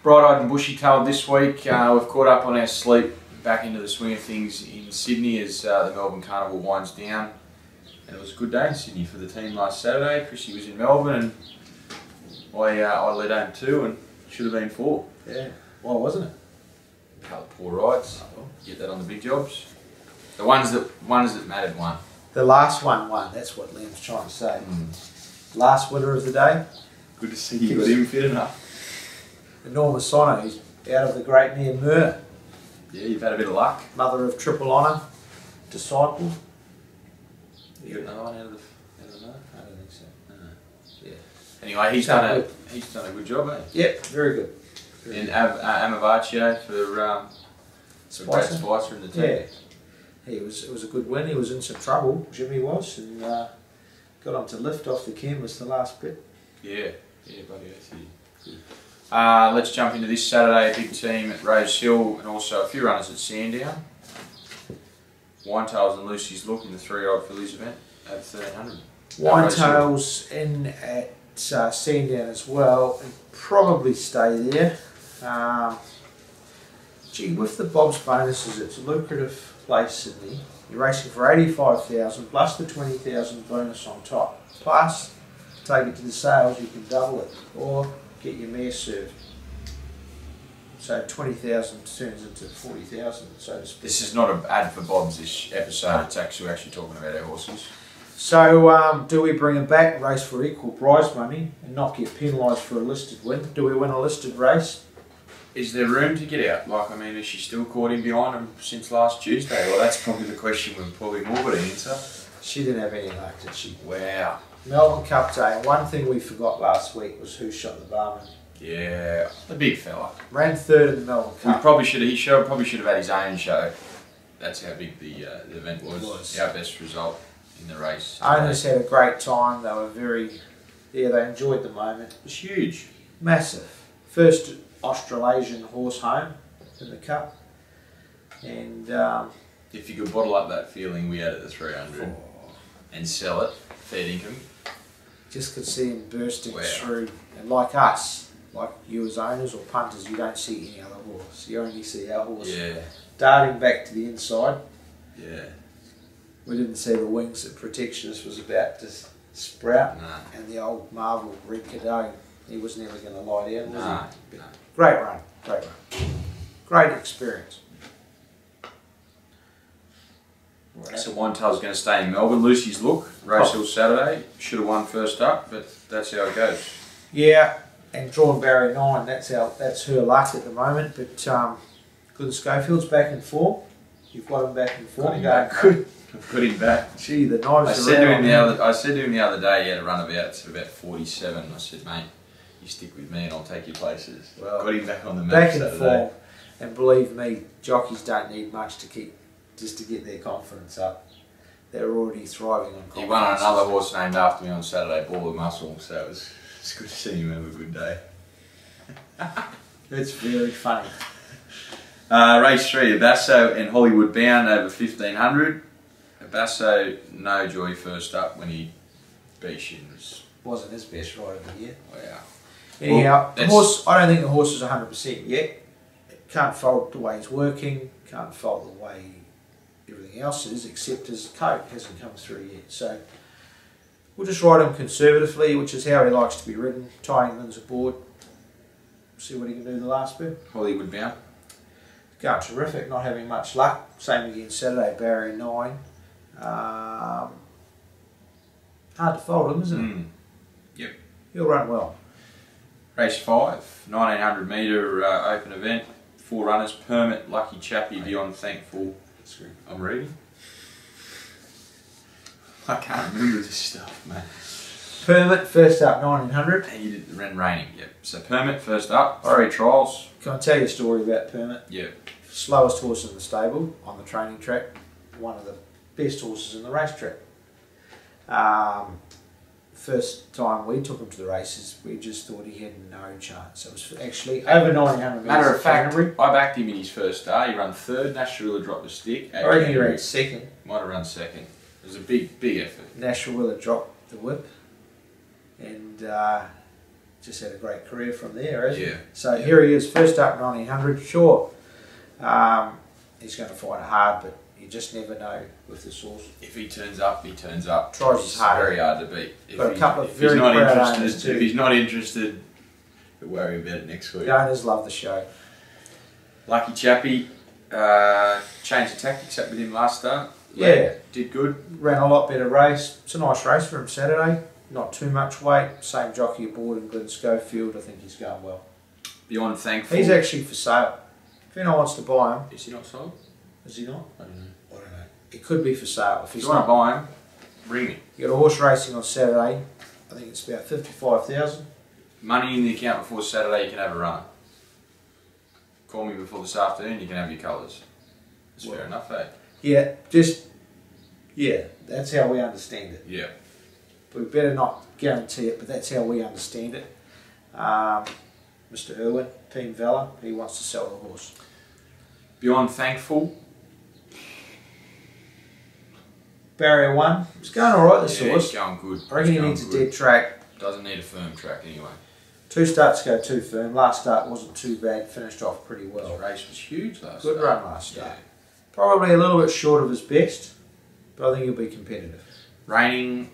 Bright-eyed and bushy-tailed this week. We've caught up on our sleep, back into the swing of things in Sydney as the Melbourne Carnival winds down. And it was a good day in Sydney for the team last Saturday. Chrissy was in Melbourne and I led home 2 and should have been 4. Yeah, why wasn't it? A couple of poor rides. Oh, well. Get that on the big jobs. The ones that mattered won. The last one won, that's what Liam's trying to say. Last winner of the day. Good to see you got him fit enough. Norma Sono, who's out of the great Mia Mur. Yeah, you've had a bit of luck. Mother of Triple Honour, disciple. You got another one out of the Mur? I don't think so. Yeah. Anyway, he's done a good job, eh? Yep, very good. And Amavaccio for Brad Spicer in the team. Yeah, it was a good win. He was in some trouble, Jimmy was, and got him to lift off the canvas the last bit. Yeah, bloody oath. Good. Let's jump into this Saturday. A big team at Rose Hill and also a few runners at Sandown. Winetails and Lucy's Look in the 3-year-old fillies event at 1300. Winetails in at Sandown as well, and probably stay there. Gee, with the Bob's bonuses, it's a lucrative place, Sydney. You're racing for 85,000 plus the 20,000 bonus on top. Plus, take it to the sales, you can double it, or get your mare served. So 20,000 turns into 40,000, so to speak. This is not an ad for Bob's this episode, it's actually talking about our horses. So do we bring them back, race for equal prize money and not get penalised for a listed win? Do we win a listed race? Is there room to get out? Like, I mean, is she still caught in behind him since last Tuesday? Well, that's probably the question we're probably more going to answer. She didn't have any luck, did she? Wow. Melbourne Cup Day. One thing we forgot last week was who shot the barman. Yeah, the big fella. Ran 3rd in the Melbourne Cup. He probably should have had his own show. That's how big the event was. Our best result in the race. Owners had a great time. They were they enjoyed the moment. It was huge. Massive. First Australasian horse home in the Cup. And if you could bottle up that feeling we had at the 300 and sell it, fair income. Just could see him bursting through. And like us, like you as owners or punters, you don't see any other horse. You only see our horse darting back to the inside. Yeah. We didn't see the wings that Protectionist was about to sprout. No. And the old Marvel Red Cadogan, he was never going to lie down, was he? No. Great run, great run. Great experience. So Winetail's going to stay in Melbourne. Lucy's Look, Rose Hill Saturday. Should have won first up, but that's how it goes. Yeah, and drawn barrier 9, that's her luck at the moment. But Good Schofield's back in form. You've got him back in form. Good. I've got him back. Gee, the knives I said to him the other day, he had a runabout to about 47. I said, mate, you stick with me and I'll take your places. Well, got him back on the map back in Saturday. form, and believe me, jockeys don't need much to get their confidence up. They're already thriving on confidence. He won on another horse named after me on Saturday, Ball of Muscle, so it's good to see him have a good day. It's very funny. Race 3, Abasso and Hollywood Bound over 1500. Abasso, no joy first up when he beat Shins. Wasn't his best ride of the year. Wow. Anyhow, the horse, I don't think the horse is 100% yet. Can't fault the way he's working, can't fault the way everything else is, except his coat hasn't come through yet. So we'll just ride him conservatively, which is how he likes to be ridden. Ty England's aboard. See what he can do the last bit. Hollywood Bound. Going terrific, not having much luck. Same again Saturday, barrier 9. Hard to fold him, isn't it? Yep. He'll run well. Race 5, 1900 metre open event. 4 runners, Permit, Lucky Chappie, Beyond Thankful. I'm reading. I can't remember this stuff, mate. Permit, first up, 1900. And you did ran raining, yep. So Permit, first up, 3 trials. Can I tell you a story about Permit? Yep. Slowest horse in the stable, on the training track. One of the best horses in the racetrack. First time we took him to the races, we just thought he had no chance. It was actually over 1900 metres. Matter of fact, I backed him in his first day. He ran 3rd. Nashville dropped the stick. I reckon he ran 2nd. Might have run 2nd. It was a big effort. Nashville dropped the whip, and just had a great career from there, hasn't he? Yeah. So here he is, first up 1900. Sure, he's going to find it hard, but you just never know with this horse. If he turns up, he turns up. Tries his It's hard. very hard to beat. Got a couple of if very he's not proud owners interested, too. if he's not interested, we'll worry about it next week. The owners love the show. Lucky Chappie, changed the tactics up with him last start. Yeah. Did good. Ran a lot better race. It's a nice race for him Saturday. Not too much weight. Same jockey aboard in Glenn Schofield. I think he's going well. Beyond thankful. He's actually for sale. If anyone wants to buy him, Is he not sold? is he not? I don't know. I don't know. It could be for sale. If If he's you want not, to buy him, ring me. you got a horse racing on Saturday. I think it's about 55,000. Money in the account before Saturday, you can have a run. Call me before this afternoon, you can have your colours. That's fair enough, eh? Yeah, that's how we understand it. Yeah. We better not guarantee it, but that's how we understand it. Mr. Irwin, Team Valor, he wants to sell the horse. Beyond thankful. Barrier 1, it's going alright this Yeah, horse. he's going good. I reckon he He's going needs a good. dead track. Doesn't need a firm track anyway. 2 starts go too firm. Last start wasn't too bad, finished off pretty well. The race was huge last Good start. run last start. Yeah. Probably a little bit short of his best, but I think he'll be competitive. Raining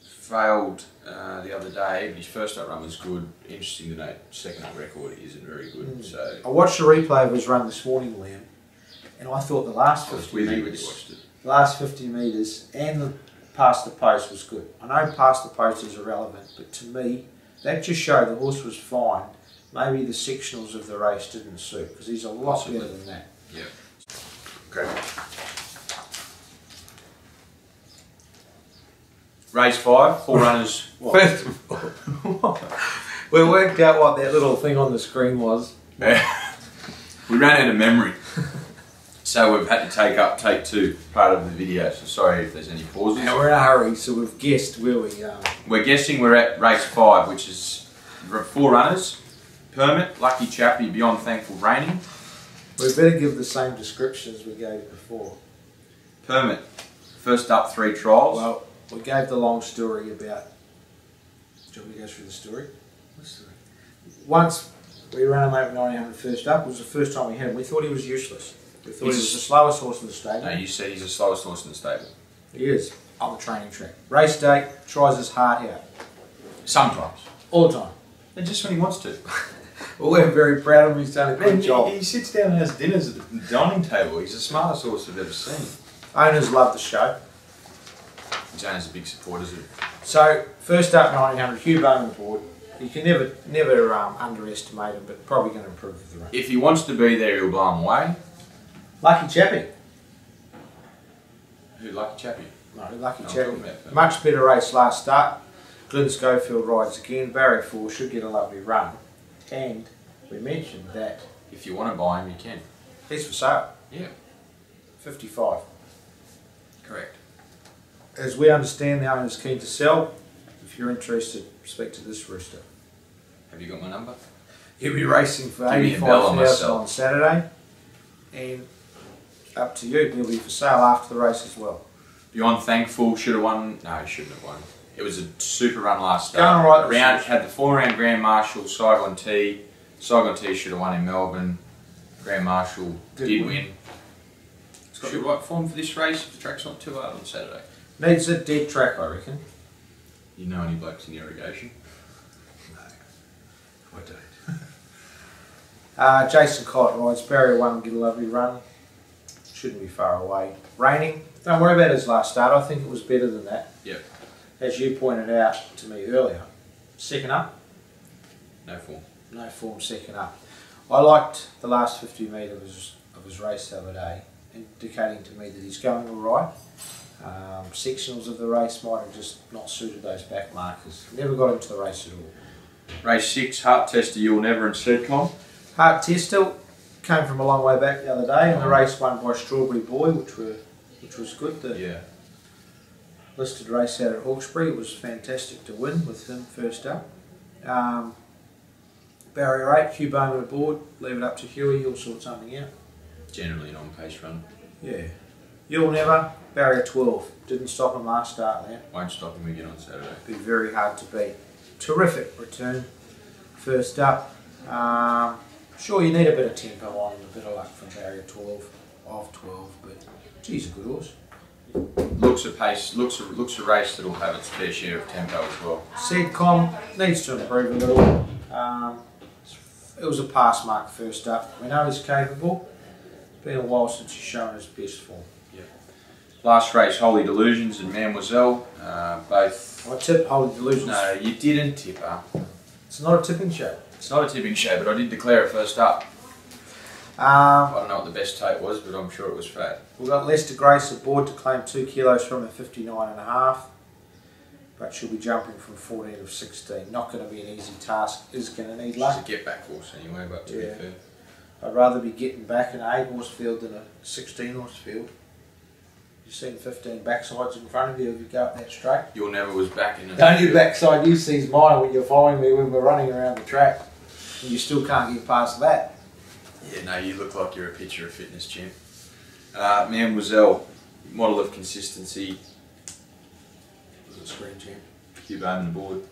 failed the other day, but his first up run was good. Interesting to note, second up record isn't very good. So I watched the replay of his run this morning, Liam, and I thought the last I was 50 with you when you metres, watched it. the last 50 metres and the past the post was good. I know past the post is irrelevant, but to me, that just showed the horse was fine. Maybe the sectionals of the race didn't suit, because he's a lot Possibly. better than that. Yeah. Okay. Race 5, 4 runners. First of all, we worked out what that little thing on the screen was. We ran out of memory. So we've had to take 2 part of the video, so sorry if there's any pauses. Now we're in a hurry, so we've guessed where we We're guessing we're at race 5, which is 4 runners. Permit, Lucky Chappie, Beyond Thankful, Raining. we better give the same description as we gave before. Permit, first up 3 trials. Well, we gave the long story about. Do you want me to go through the story? Once we ran him over 1900 first up, it was the first time we had him. We thought he was useless. We thought he was the slowest horse in the stable. No, you said he's the slowest horse in the stable. He is on the training track. Race day, tries his heart out. Sometimes. All the time. And just when he wants to. Well, we're very proud of him. He's done a good job. He sits down and has dinners at the dining table. He's the smartest horse I've ever seen. Owners love the show. Jane's a big supporter of it. So, first up 1900, Hugh Bowman aboard. You can never underestimate him, but probably going to improve with the run. If he wants to be there, he'll blow him away. Lucky Chappie. Who, Lucky Chappie? No, Lucky No, I'm Chappie. talking about- Much better race last start. Glenn Schofield rides again. Barrier 4 should get a lovely run. And we mentioned that If you want to buy him, you can. he's for sale. Yeah, 55. correct. As we understand, the owner's keen to sell. If you're interested, speak to this rooster. Have you got my number? He'll be racing for Give me a bell on 85,000 myself. on Saturday. And up to you, he'll be for sale after the race as well. Beyond Thankful should have won. No, he shouldn't have won. It was a super run last Going start. all right, Round this had the 4-round Grand Marshal, Saigon T. Saigon T should have won in Melbourne. Grand Marshal did win. It's got the right form for this race if the track's not too hard on Saturday. Needs a dead track, I reckon. You know any blokes in irrigation? No, I don't. Jason Collett rides. Barrier 1 will get a lovely run. Shouldn't be far away. Raining. Don't worry about his last start. I think it was better than that. Yep. As you pointed out to me earlier. Second up. No form. No form second up. I liked the last 50 metres of his race the other day, indicating to me that he's going all right. Sectionals of the race might have just not suited those back markers. Never got into the race at all. Race 6, Heart Tester, You'll Never and Sedcom. Heart Tester came from a long way back the other day, and the race won by Strawberry Boy, which was good. The Yeah. listed race out at Hawkesbury, it was fantastic to win with him first up. Barrier 8, Hugh Bowman aboard. Leave it up to Huey, he'll sort something out. Generally an on-pace run. Yeah. You'll Never, Barrier 12. Didn't stop him last start there. Won't stop him again on Saturday. Be very hard to beat. Terrific return. first up. Sure, you need a bit of tempo on, a bit of luck from barrier 12, of 12, but geez, a good horse. Looks a pace, looks a race that'll have its fair share of tempo as well. Sedcom needs to improve a little. It was a pass mark first up. We know he's capable. Been a while since he's shown his best form. Yeah. Last race, Holy Delusions and Mademoiselle, both. I tipped Holy Delusions. No, you didn't tip her. It's not a tipping show. It's not a tipping show, but I did declare it first up. I don't know what the best tape was, but I'm sure it was fat. We've got Lester Grace aboard to claim 2 kilos from a 59.5, but she'll be jumping from 14 of 16. Not going to be an easy task. Is going to need luck. She's a get back horse anyway, but to be fair. I'd rather be getting back in an 8 horse field than a 16 horse field. You've seen 15 backsides in front of you if you go up that straight. Your never was back in it. The only backside you see is mine when you're following me when we're running around the track. And you still can't get past that. Yeah, no, you look like you're a picture of fitness, champ. Mademoiselle, model of consistency. Was it screen champ? Hugh Bowman aboard.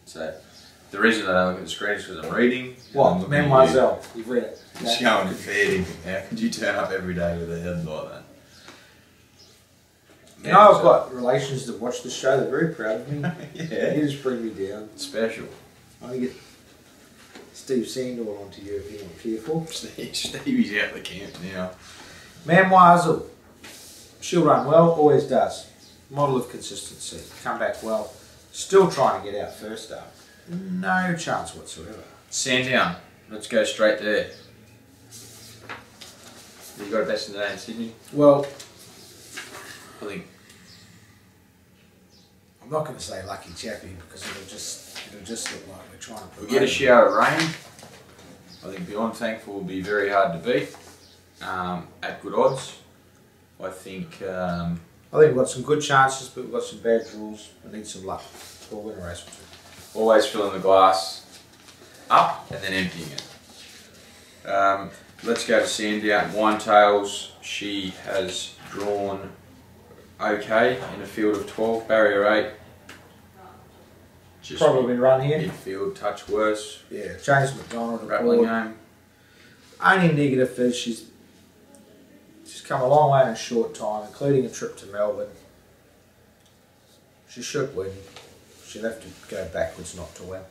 So, the reason I don't look at the screen is because I'm reading. What? Mademoiselle. You've read it. It's going to fair. How could you turn up every day with a head like that? You know, I've got relations that watch the show. They're very proud of me. Yeah. You just bring me down. Special. I'm going to get Steve Sandor onto you if you're not careful. Stevie's out the camp now. Mademoiselle. She'll run well, always does. Model of consistency. Come back well. Still trying to get out first up. No chance whatsoever. Sandown. Let's go straight there. You got a best in the day in Sydney? Well, I think. I'm not going to say lucky chappy because it'll just look like we're trying to. We'll get a shower of rain. I think Beyond Thankful will be very hard to beat at good odds. I think we've got some good chances, but we've got some bad draws. We need some luck. We'll win a race or two. Always filling the glass up and then emptying it. Let's go to Sandown. Winetails. She has drawn okay in a field of 12, barrier 8. Just probably run here. Midfield, touch worse. Yeah, James McDonald Rattling aboard. home. Only negative is she's come a long way in a short time, including a trip to Melbourne. She should win. She'll have to go backwards not to win.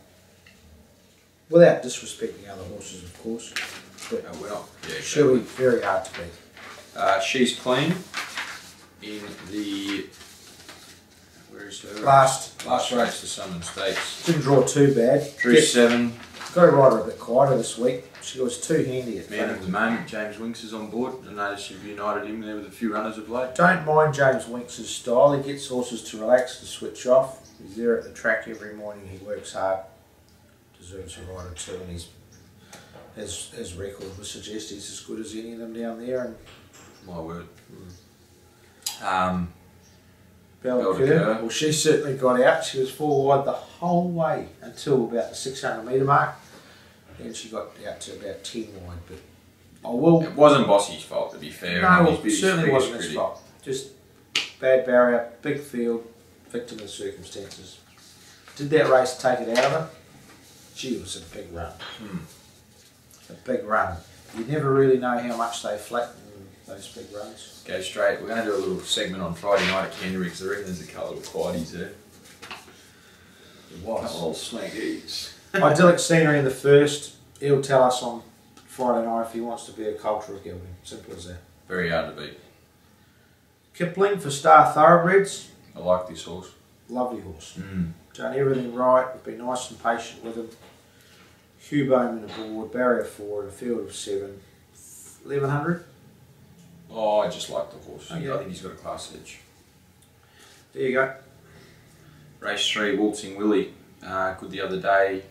Without disrespecting other horses, of course. But No, we're not. Yeah, she'll be very hard to beat. She's clean in the. Where is her? Last race, the Southern States. Didn't draw too bad. Drew 7. Got to ride her a bit quieter this week. She was too handy at Man of the moment, James Winks is on board. I noticed you've united him there with a few runners of late. Don't mind James Winks' style. He gets horses to relax, to switch off. He's there at the track every morning. He works hard. Deserves a rider too, and his record would suggest he's as good as any of them down there. And My word. Belle de Coeur, well, she certainly got out. She was 4 wide the whole way until about the 600 metre mark. Then she got out to about 10 wide. But It wasn't Bossy's fault, to be fair. No, it certainly wasn't his fault. Just bad barrier, big field, victim of circumstances. Did that race take it out of her? Gee, it was a big run. A big run. You never really know how much they flatten those big runs. Go straight. We're going to do a little segment on Friday night at Canterbury because I reckon there's a couple of quieties there. It was. A couple of snaggies. Idyllic scenery in the first. He'll tell us on Friday night if he wants to be a cultural gelding. Simple as that. Very hard to beat. Kipling for Star Thoroughbreds. I like this horse. Lovely horse. Done everything right. We've been nice and patient with him. Hugh Bowman aboard, barrier 4 in a field of 7. 1100. Oh, I just like the horse. Oh, yeah. I think he's got a class edge. There you go. Race 3, Waltzing Willie. Good the other day.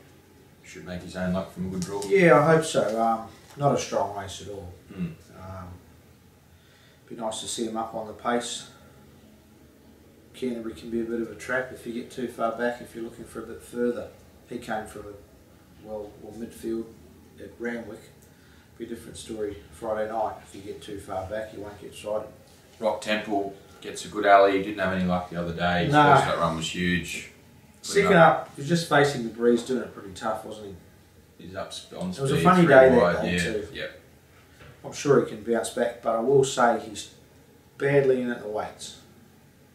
Should make his own luck from a good draw. Yeah, I hope so. Not a strong race at all. Be nice to see him up on the pace. Canterbury can be a bit of a trap if you get too far back, if you're looking for a bit further. He came from a midfield at Randwick. Be a different story Friday night. If you get too far back, you won't get sighted. Rock Temple gets a good alley. Didn't have any luck the other day. His No. first run was huge. Second up, he was just facing the breeze, doing it pretty tough, wasn't he? He's up on speed. It was a funny day that wide. day Yeah, too. yep. I'm sure he can bounce back, but I will say he's badly in at the weights.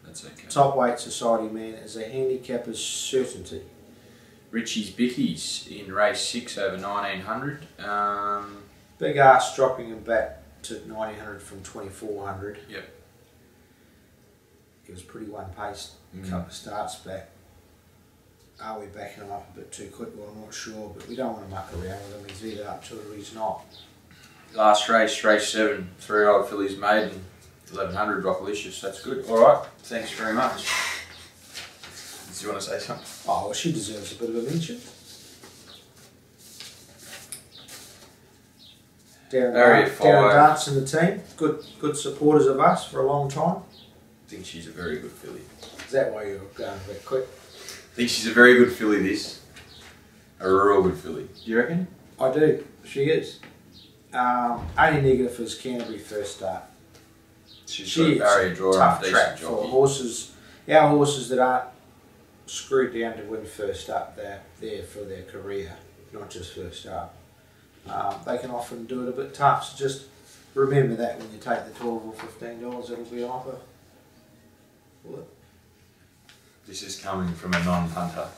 That's okay. Top weight society man is a handicapper's certainty. Richie's Bickies in race 6 over 1900. Big ass dropping him back to 1900 from 2400. Yep. He was pretty one-paced a couple of starts back. Are we backing him up a bit too quick? Well, I'm not sure, but we don't want to muck around with him. He's either up to it or he's not. Last race, race 7, 3-year-old fillies maiden, 1100 Rockalicious. That's good. All right. Thanks very much. Do you want to say something? Oh, well, she deserves a bit of a mention. Darren Dance and the team, good supporters of us for a long time. I think she's a very good filly. Is that why you're going a bit quick? I think she's a very good filly, this. A real good filly. Do you reckon? I do. She is. Only negative is Canterbury first start. She's got a barrier draw tough and track decent for jockey. horses. Our horses that aren't screwed down to win first up, they're there for their career, not just first up. They can often do it a bit tough, so just remember that when you take the $12 or $15 it'll be on offer. This is coming from a non-punter.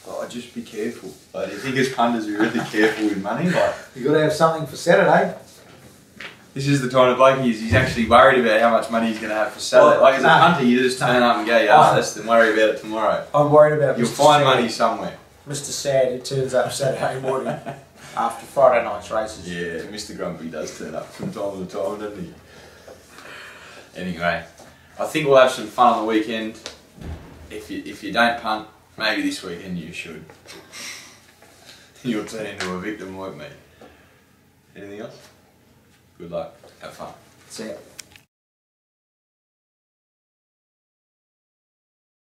Oh, just be careful. Like, do you think as punters we're really careful with money? Like, You've got to have something for Saturday. this is the kind of bloke he's actually worried about how much money he's going to have for Saturday. Well, like, as a no. punter, you just turn up and go, yeah, let's then worry about it tomorrow. I'm worried about You'll Mr. find Sad. money somewhere. Mr. Sad, who turns up Saturday morning after Friday night's races. Yeah, Mr. Grumpy does turn up from time to time, doesn't he? Anyway, I think we'll have some fun on the weekend. If you don't punt, maybe this weekend you should. You'll turn into a victim like me. Anything else? Good luck. Have fun. See ya.